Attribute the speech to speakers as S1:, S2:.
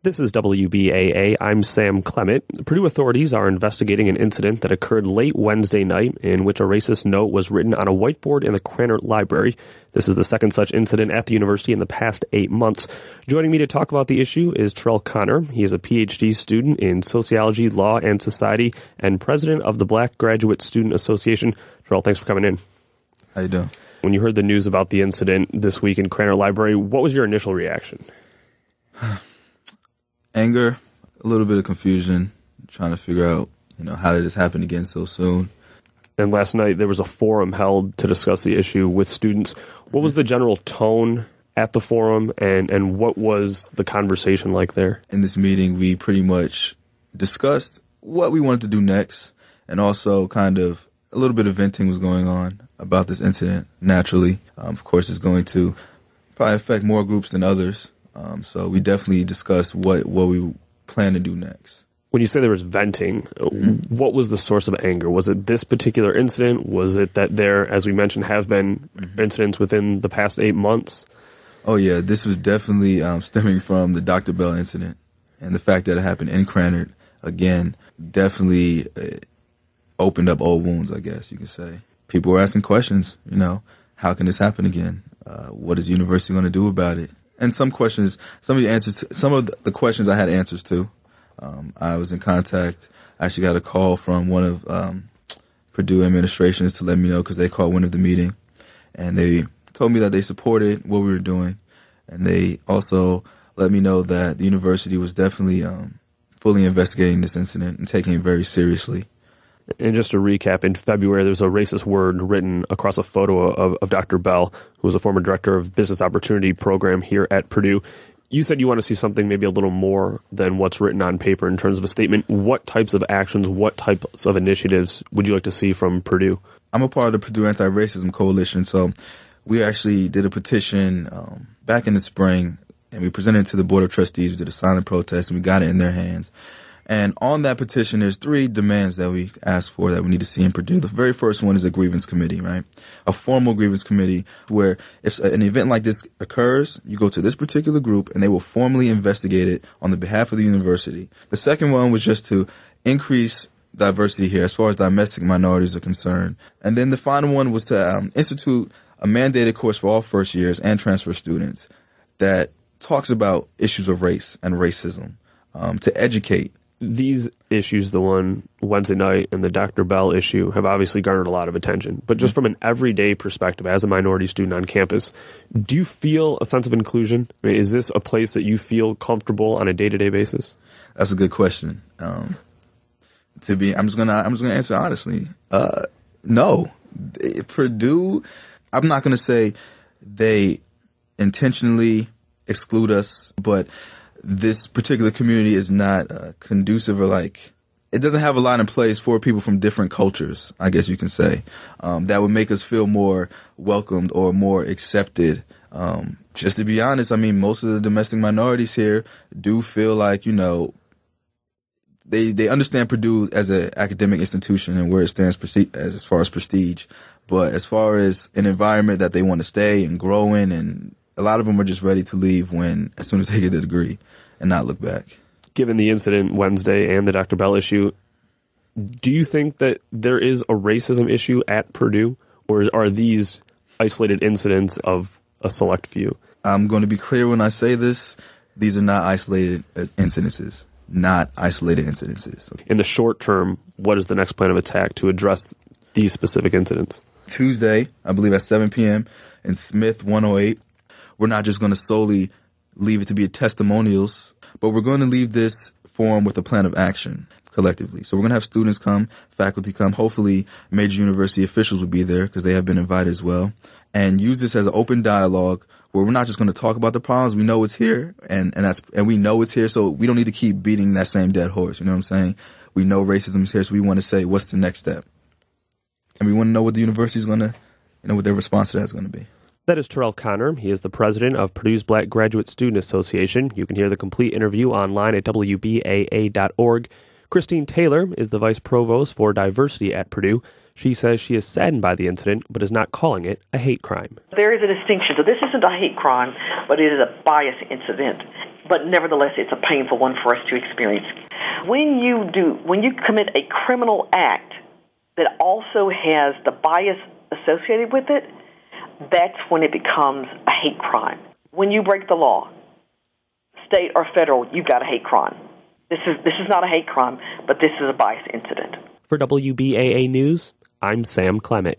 S1: This is WBAA. I'm Sam Klemet. Purdue authorities are investigating an incident that occurred late Wednesday night in which a racist note was written on a whiteboard in the Krannert Library. This is the second such incident at the university in the past 8 months. Joining me to talk about the issue is Tyrell Connor. He is a PhD student in sociology, law, and society, and president of the Black Graduate Student Association. Tyrell, thanks for coming in.
S2: How you doing?
S1: When you heard the news about the incident this week in Krannert Library, what was your initial reaction?
S2: Anger, a little bit of confusion, trying to figure out, how did this happen again so soon?
S1: And last night there was a forum held to discuss the issue with students. What was the general tone at the forum, and what was the conversation like there?
S2: In this meeting, we pretty much discussed what we wanted to do next, and also kind of a little bit of venting was going on about this incident. Naturally, of course, it's going to probably affect more groups than others. So we definitely discussed what we plan to do next.
S1: When you say there was venting, what was the source of anger? Was it this particular incident? Was it that there, as we mentioned, have been incidents within the past 8 months?
S2: Oh, yeah. This was definitely stemming from the Dr. Bell incident. And the fact that it happened in Krannert, again, definitely opened up old wounds, I guess you could say. People were asking questions, how can this happen again? What is the university going to do about it? And some of the questions I had answers to. I was in contact. I actually got a call from one of Purdue administrations to let me know, because they called one of the meeting, and they told me that they supported what we were doing, and they also let me know that the university was definitely fully investigating this incident and taking it very seriously.
S1: And just to recap, in February, there was a racist word written across a photo of Dr. Bell, who was a former director of business opportunity program here at Purdue. You said you want to see something maybe a little more than what's written on paper in terms of a statement. What types of actions, what types of initiatives would you like to see from Purdue?
S2: I'm a part of the Purdue Anti-Racism Coalition, so we actually did a petition back in the spring, and we presented it to the Board of Trustees. We did a silent protest, and we got it in their hands. And on that petition, there's 3 demands that we asked for that we need to see in Purdue. The very first one is a grievance committee, right? A formal grievance committee where if an event like this occurs, you go to this particular group and they will formally investigate it on the behalf of the university. The second one was just to increase diversity here as far as domestic minorities are concerned. And then the final one was to institute a mandated course for all first years and transfer students that talks about issues of race and racism, to educate.
S1: These issues, the one Wednesday night and the Dr. Bell issue, have obviously garnered a lot of attention. But just from an everyday perspective, as a minority student on campus, do you feel a sense of inclusion? I mean, is this a place that you feel comfortable on a day-to-day basis?
S2: That's a good question. I'm just gonna answer honestly. No. Purdue, I'm not gonna say they intentionally exclude us, but this particular community is not conducive, or it doesn't have a lot in place for people from different cultures, I guess you can say, that would make us feel more welcomed or more accepted. Just to be honest, most of the domestic minorities here do feel like, they understand Purdue as an academic institution and where it stands as far as prestige. But as far as an environment that they want to stay and grow in, and a lot of them are just ready to leave as soon as they get the degree and not look back.
S1: Given the incident Wednesday and the Dr. Bell issue, do you think that there is a racism issue at Purdue, or are these isolated incidents of a select few?
S2: I'm going to be clear when I say this. These are not isolated incidences. Not isolated incidences.
S1: In the short term, what is the next plan of attack to address these specific incidents?
S2: Tuesday, I believe at 7 p.m. in Smith 108. We're not just going to solely leave it to be testimonials, but we're going to leave this forum with a plan of action collectively. So we're going to have students come, faculty come, hopefully major university officials will be there because they have been invited as well, and use this as an open dialogue where we're not just going to talk about the problems. We know it's here, and we know it's here, so we don't need to keep beating that same dead horse. You know what I'm saying? We know racism is here, so we want to say, what's the next step? And we want to know what the university is going to, what their response to that is going to be.
S1: That is Tyrell Connor. He is the president of Purdue's Black Graduate Student Association. You can hear the complete interview online at WBAA.org. Christine Taylor is the vice provost for diversity at Purdue. She says she is saddened by the incident, but is not calling it a hate crime.
S3: There is a distinction. So this isn't a hate crime, but it is a bias incident. But nevertheless, it's a painful one for us to experience. When you commit a criminal act that also has the bias associated with it, that's when it becomes a hate crime. When you break the law, state or federal, you've got a hate crime. This is not a hate crime, but this is a bias incident.
S1: For WBAA News, I'm Sam Klemet.